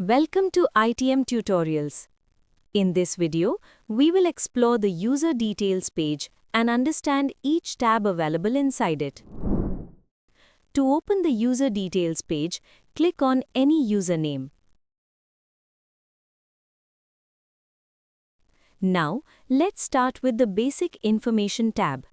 Welcome to ITM Tutorials. In this video, we will explore the User Details page and understand each tab available inside it. To open the User Details page, click on any username. Now, let's start with the Basic Information tab.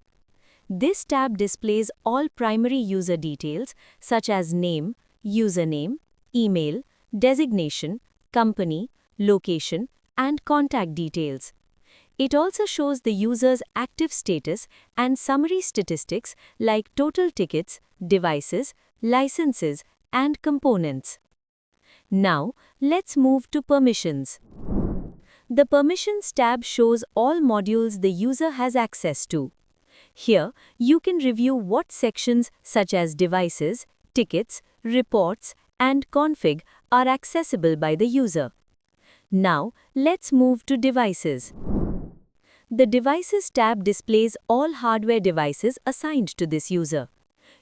This tab displays all primary user details such as name, username, email, designation, company, location, and contact details. It also shows the user's active status and summary statistics like total tickets, devices, licenses, and components. Now, let's move to Permissions. The Permissions tab shows all modules the user has access to. Here, you can review what sections such as devices, tickets, reports, and config are accessible by the user. Now, let's move to Devices. The Devices tab displays all hardware devices assigned to this user.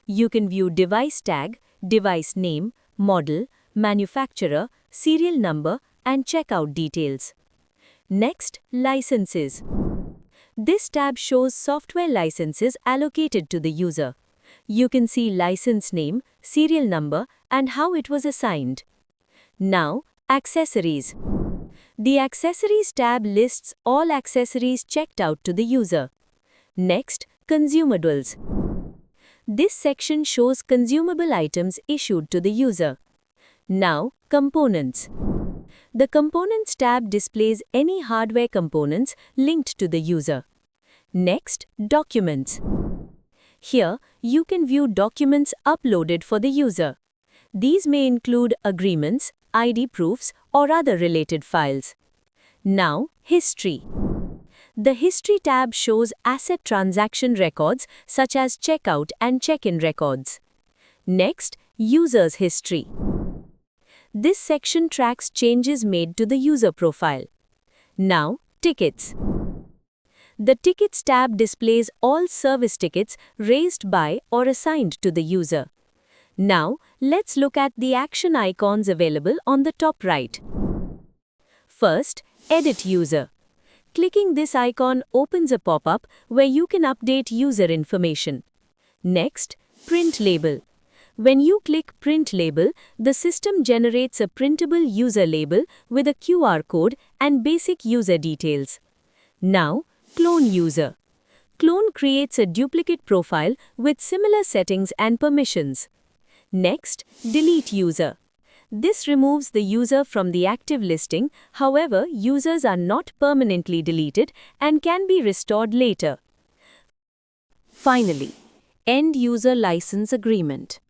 You can view device tag, device name, model, manufacturer, serial number, and checkout details. Next, Licenses. This tab shows software licenses allocated to the user. You can see license name, serial number, and how it was assigned. Now, Accessories. The Accessories tab lists all accessories checked out to the user. Next, Consumables. This section shows consumable items issued to the user. Now, Components. The Components tab displays any hardware components linked to the user. Next, Documents. Here, you can view documents uploaded for the user. These may include agreements, ID proofs, or other related files. Now, History. The History tab shows asset transaction records such as checkout and check-in records. Next, User's History. This section tracks changes made to the user profile. Now, Tickets. The Tickets tab displays all service tickets raised by or assigned to the user. Now, let's look at the action icons available on the top right. First, Edit User. Clicking this icon opens a pop-up where you can update user information. Next, Print Label. When you click Print Label, the system generates a printable user label with a QR code and basic user details. Now, Clone User. Clone creates a duplicate profile with similar settings and permissions. Next, Delete User. This removes the user from the active listing, however, users are not permanently deleted and can be restored later. Finally, End User License Agreement.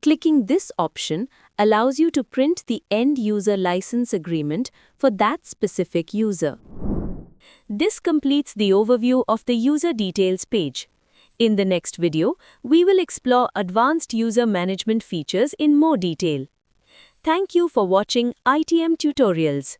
Clicking this option allows you to print the End User License Agreement for that specific user. This completes the overview of the User Details page. In the next video, we will explore advanced user management features in more detail. Thank you for watching ITM Tutorials.